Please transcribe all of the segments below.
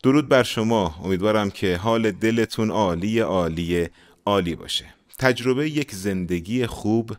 درود بر شما. امیدوارم که حال دلتون عالی عالی عالی باشه. تجربه یک زندگی خوب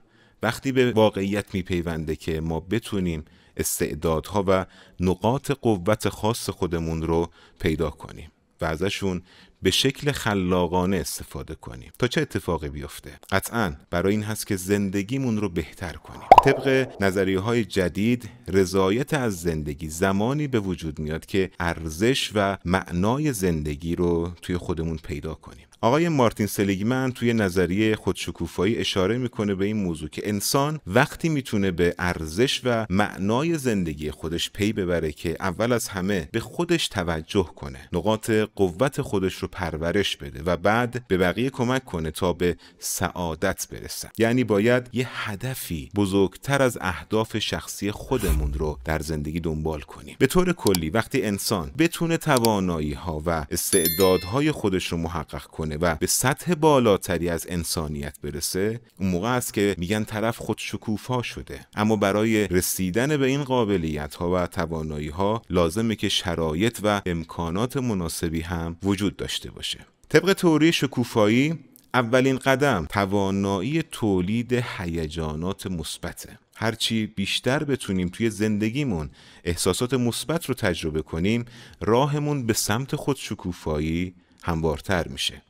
وقتی به واقعیت میپیونده که ما بتونیم استعدادها و نقاط قوت خاص خودمون رو پیدا کنیم و ازشون به شکل خلاقانه استفاده کنیم. تا چه اتفاقی بیفته؟ قطعاً برای این هست که زندگیمون رو بهتر کنیم. طبق نظریه‌های جدید، رضایت از زندگی زمانی به وجود میاد که ارزش و معنای زندگی رو توی خودمون پیدا کنیم. آقای مارتین سلیگمن توی نظریه خودشکوفایی اشاره میکنه به این موضوع که انسان وقتی میتونه به ارزش و معنای زندگی خودش پی ببره که اول از همه به خودش توجه کنه، نقاط قوت خودش رو پرورش بده و بعد به بقیه کمک کنه تا به سعادت برسن. یعنی باید یه هدفی بزرگتر از اهداف شخصی خودمون رو در زندگی دنبال کنیم. به طور کلی وقتی انسان بتونه توانایی‌ها و استعدادهای خودش رو محقق کنه و به سطح بالاتری از انسانیت برسه، اون موقع است که میگن طرف خودشکوفا شده. اما برای رسیدن به این قابلیت‌ها و توانایی‌ها لازمه که شرایط و امکانات مناسبی هم وجود داشته باشه. طبق تئوری شکوفایی اولین قدم توانایی تولید هیجانات مثبته. هرچی بیشتر بتونیم توی زندگیمون احساسات مثبت رو تجربه کنیم، راهمون به سمت خودشکوفایی هموارتر میشه.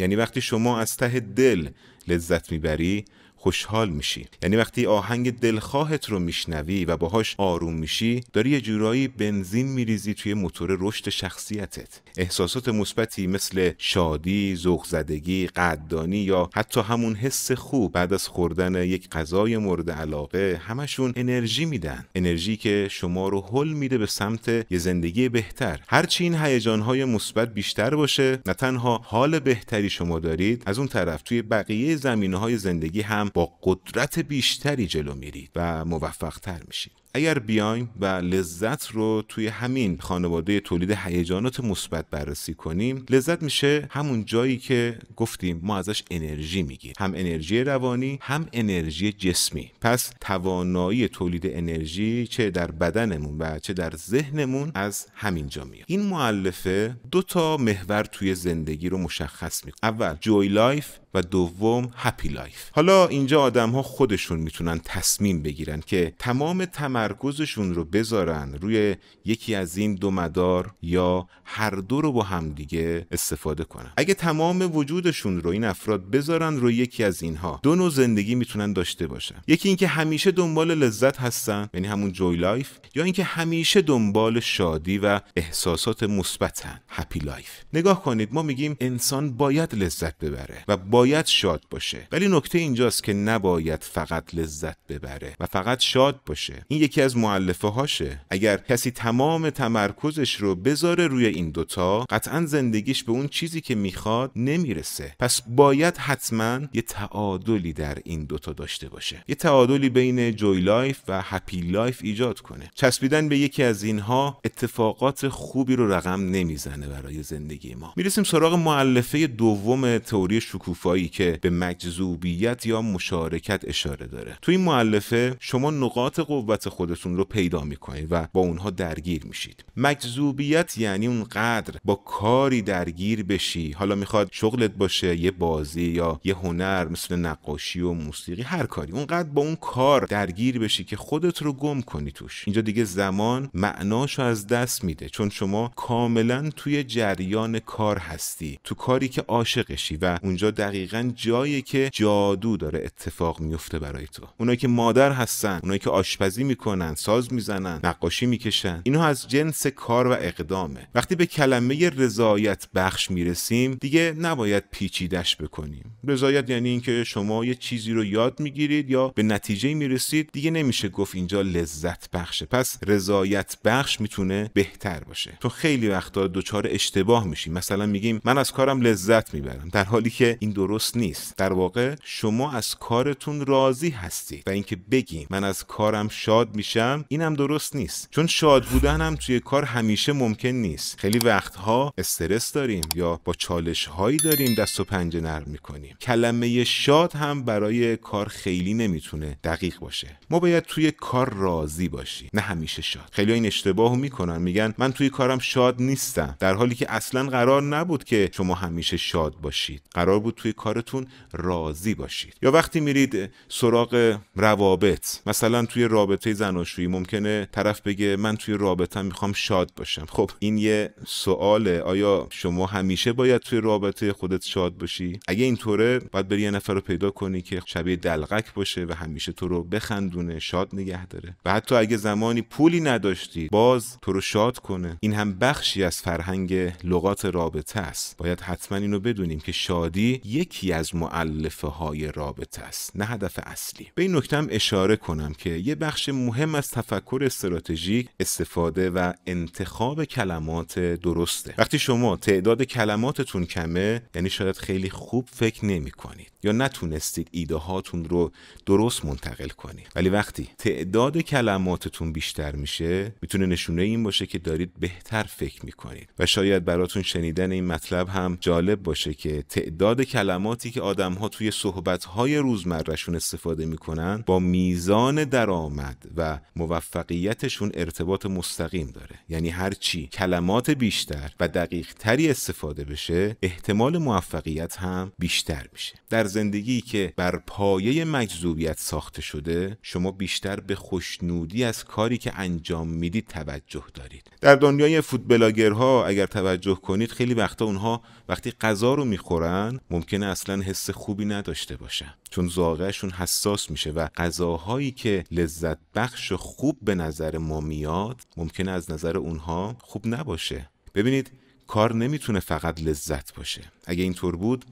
یعنی وقتی شما از ته دل لذت میبری، خوشحال میشی. یعنی وقتی آهنگ دلخواهت رو میشنوی و باهاش آروم میشی، داری یه جورایی بنزین میریزی توی موتور رشد شخصیتت. احساسات مثبتی مثل شادی، ذوق زدگی، قدردانی یا حتی همون حس خوب بعد از خوردن یک غذای مورد علاقه، همشون انرژی میدن. انرژی که شما رو هل میده به سمت یه زندگی بهتر. هرچی این هیجان‌های مثبت بیشتر باشه، نه تنها حال بهتری شما دارید، از اون طرف توی بقیه زمینه‌های زندگی هم با قدرت بیشتری جلو میرید و موفق‌تر میشید. اگر بیایم و لذت رو توی همین خانواده تولید هیجانات مثبت بررسی کنیم، لذت میشه همون جایی که گفتیم ما ازش انرژی میگیریم، هم انرژی روانی هم انرژی جسمی. پس توانایی تولید انرژی چه در بدنمون و چه در ذهنمون از همینجا میاد. این مؤلفه 2 محور توی زندگی رو مشخص میکنه. اول جوی لایف و دوم هپی لایف. حالا اینجا آدم‌ها خودشون میتونن تصمیم بگیرن که تمام تمرکزشون رو بذارن روی یکی از این 2 مدار یا هر دو رو با هم دیگه استفاده کنن. اگه تمام وجودشون رو این افراد بذارن روی یکی از اینها، 2 نوع زندگی میتونن داشته باشن. یکی اینکه همیشه دنبال لذت هستن، یعنی همون جوی لایف، یا اینکه همیشه دنبال شادی و احساسات مثبتن، هپی لایف. نگاه کنید، ما میگیم انسان باید لذت ببره و باید شاد باشه، ولی نکته اینجاست که نباید فقط لذت ببره و فقط شاد باشه. این یکی از مؤلفه هاشه. اگر کسی تمام تمرکزش رو بذاره روی این 2 قطعا زندگیش به اون چیزی که میخواد نمیرسه. پس باید حتما یه تعادلی در این 2 داشته باشه، یه تعادلی بین جوی لایف و هپی لایف ایجاد کنه. چسبیدن به یکی از اینها اتفاقات خوبی رو رقم نمیزنه برای زندگی ما. میرسیم سراغ مؤلفه دوم تئوری شکوفایی که به مجذوبیت یا مشارکت اشاره داره. تو این مؤلفه شما نقاط قوت خودتون رو پیدا میکنید و با اونها درگیر میشید. مجذوبیت یعنی اونقدر با کاری درگیر بشی، حالا میخواد شغلت باشه، یه بازی یا یه هنر مثل نقاشی و موسیقی، هر کاری، اونقدر با اون کار درگیر بشی که خودت رو گم کنی توش. اینجا دیگه زمان معناشو از دست میده، چون شما کاملا توی جریان کار هستی، تو کاری که عاشقشی و اونجا دقیقاً جایی که جادو داره اتفاق میفته برای تو. اونایی که مادر هستن، اونایی که آشپزی میکنن، ساز میزنن، نقاشی میکشن، اینها از جنس کار و اقدامه. وقتی به کلمه رضایت بخش میرسیم، دیگه نباید پیچیدش بکنیم. رضایت یعنی اینکه شما یه چیزی رو یاد میگیرید یا به نتیجه میرسید، دیگه نمیشه گفت اینجا لذت بخشه. پس رضایت بخش میتونه بهتر باشه. تو خیلی وقتا دچار اشتباه میشیم، مثلا میگیم من از کارم لذت میبرم، در حالی که این درست نیست. در واقع شما از کارتون راضی هستید و اینکه بگیم من از کارم شاد میشم، اینم درست نیست. چون شاد بودن هم توی کار همیشه ممکن نیست. خیلی وقتها استرس داریم یا با چالش هایی داریم دست و پنجه نرم میکنیم. کلمه شاد هم برای کار خیلی نمیتونه دقیق باشه. ما باید توی کار راضی باشیم، نه همیشه شاد. خیلی این اشتباهو میکنن، میگن من توی کارم شاد نیستم، در حالی که اصلا قرار نبود که شما همیشه شاد باشید. قرار بود توی کارتون راضی باشید. یا وقتی میرید سراغ روابط، مثلا توی رابطه زناشویی، ممکنه طرف بگه من توی رابطه‌ام میخوام شاد باشم. خب این یه سواله، آیا شما همیشه باید توی رابطه خودت شاد باشی؟ اگه اینطوره باید بری یه نفر رو پیدا کنی که شبیه دلقک باشه و همیشه تو رو بخندونه، شاد نگه داره. و حتی اگه زمانی پولی نداشتی باز تو رو شاد کنه. این هم بخشی از فرهنگ لغات رابطه است. باید حتما اینو بدونیم که شادی یکی از مؤلفه های رابطه است، نه هدف اصلی. به این نکته هم اشاره کنم که یه بخش مهم از تفکر استراتژیک استفاده و انتخاب کلمات درسته. وقتی شما تعداد کلماتتون کمه، یعنی شاید خیلی خوب فکر نمی‌کنید یا نتونستید ایده هاتون رو درست منتقل کنید. ولی وقتی تعداد کلماتتون بیشتر میشه، میتونه نشونه این باشه که دارید بهتر فکر میکنید. و شاید براتون شنیدن این مطلب هم جالب باشه که تعداد کلماتی که آدم‌ها توی صحبت‌های روزمره‌شون استفاده میکنن با میزان درآمد و موفقیتشون ارتباط مستقیم داره. یعنی هر چی کلمات بیشتر و دقیق تری استفاده بشه، احتمال موفقیت هم بیشتر میشه. در زندگی که بر پایه مجذوبیت ساخته شده، شما بیشتر به خوشنودی از کاری که انجام میدید توجه دارید. در دنیای فود بلاگرها اگر توجه کنید، خیلی وقتا اونها وقتی غذا رو میخورن ممکنه اصلا حس خوبی نداشته باشن، چون ذائقه‌شون حساس میشه و غذاهایی که لذت بخش و خوب به نظر ما میاد ممکنه از نظر اونها خوب نباشه. ببینید، کار نمیتونه فقط لذت باشه. اگه اینطور بود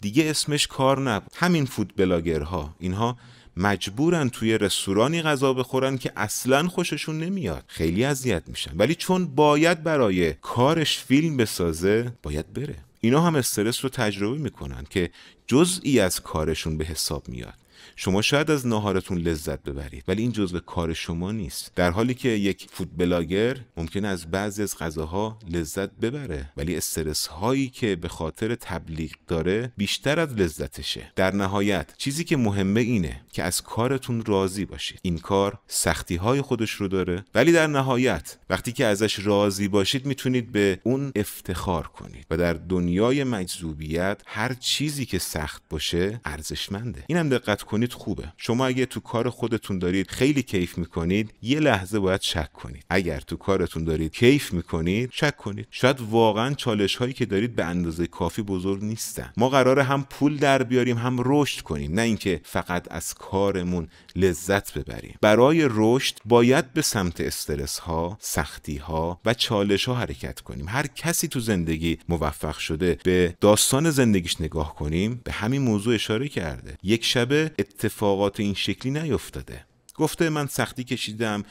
دیگه اسمش کار نبود. همین فود بلاگرها، اینها مجبورن توی رستورانی غذا بخورن که اصلاً خوششون نمیاد، خیلی اذیت میشن، ولی چون باید برای کارش فیلم بسازه باید بره. اینا هم استرس رو تجربه میکنن که جزئی از کارشون به حساب میاد. شما شاید از ناهارتون لذت ببرید، ولی این جزء کار شما نیست. در حالی که یک فود بلاگر ممکنه از بعضی از غذاها لذت ببره، ولی استرس هایی که به خاطر تبلیغ داره بیشتر از لذتشه. در نهایت چیزی که مهمه اینه که از کارتون راضی باشید. این کار سختی های خودش رو داره، ولی در نهایت وقتی که ازش راضی باشید میتونید به اون افتخار کنید. و در دنیای مجذوبیت هر چیزی که سخت باشه ارزشمنده. اینم دقت کنید خوبه. شما اگه تو کار خودتون دارید خیلی کیف میکنید، یه لحظه باید شک کنید. اگر تو کارتون دارید کیف میکنید، شک کنید. شاید واقعا چالش هایی که دارید به اندازه کافی بزرگ نیستن. ما قراره هم پول در بیاریم هم رشد کنیم، نه اینکه فقط از کارمون لذت ببریم. برای رشد باید به سمت استرس ها، سختی ها و چالش ها حرکت کنیم. هر کسی تو زندگی موفق شده به داستان زندگیش نگاه کنیم، به همین موضوع اشاره کرده. یک شبه اتفاقات این شکلی نیفتاده. گفته من سختی کشیدم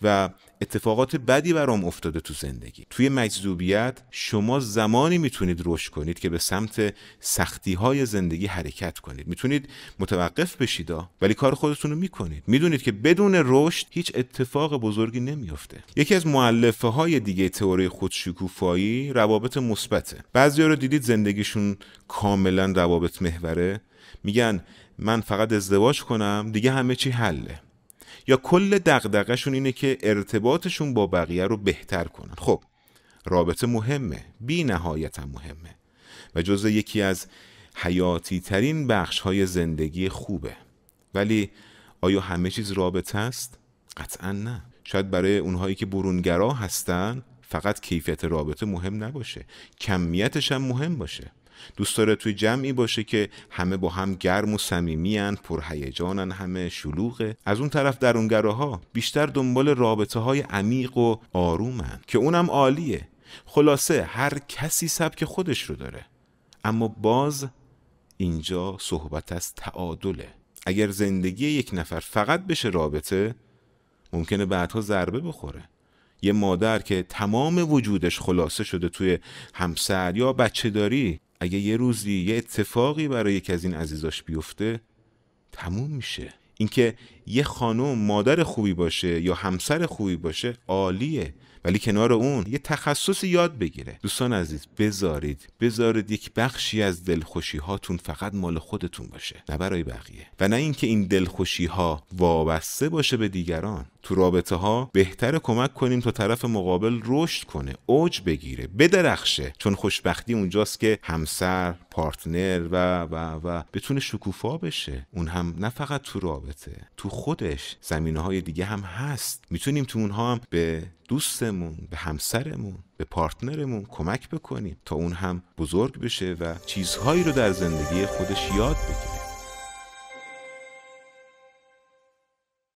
و اتفاقات بدی برام افتاده تو زندگی. توی مجذوبیت شما زمانی میتونید رشد کنید که به سمت سختی های زندگی حرکت کنید. میتونید متوقف بشید ولی کار خودتون رو میکنید. میدونید که بدون رشد هیچ اتفاق بزرگی نمیفته. یکی از مؤلفه های دیگه تئوری خودشکوفایی روابط مثبته. بعضیا رو دیدید زندگیشون کاملا روابط محوره، میگن من فقط ازدواج کنم دیگه همه چی حله. یا کل دغدغه‌شون اینه که ارتباطشون با بقیه رو بهتر کنن. خب رابطه مهمه، بی نهایت هم مهمه و جزء یکی از حیاتی ترین بخش های زندگی خوبه. ولی آیا همه چیز رابطه است؟ قطعا نه. شاید برای اونهایی که برونگرا هستن فقط کیفیت رابطه مهم نباشه، کمیتش هم مهم باشه. دوست داره توی جمعی باشه که همه با هم گرم و صمیمی‌ان، پرهیجانن، همه شلوغه. از اون طرف درونگراها بیشتر دنبال رابطه‌های عمیق و آرومن که اونم عالیه. خلاصه هر کسی سبک خودش رو داره، اما باز اینجا صحبت از تعادله. اگر زندگی یک نفر فقط بشه رابطه، ممکنه بعدها ضربه بخوره. یه مادر که تمام وجودش خلاصه شده توی همسر یا بچه داری، اگه یه روزی یه اتفاقی برای یک از این عزیزاش بیفته تموم میشه. اینکه یه خانم مادر خوبی باشه یا همسر خوبی باشه عالیه، ولی کنار اون یه تخصصی یاد بگیره. دوستان عزیز، بذارید یک بخشی از دلخوشی هاتون فقط مال خودتون باشه، نه برای بقیه، و نه اینکه این دلخوشی ها وابسته باشه به دیگران. تو رابطه ها بهتره کمک کنیم تا طرف مقابل رشد کنه، اوج بگیره، بدرخشه، چون خوشبختی اونجاست که همسر، پارتنر و بتونه شکوفا بشه. اون هم نه فقط تو رابطه، تو خودش زمینه‌های دیگه هم هست. میتونیم تو اونها هم به دوستمون، به همسرمون، به پارتنرمون کمک بکنیم تا اون هم بزرگ بشه و چیزهایی رو در زندگی خودش یاد بگیره.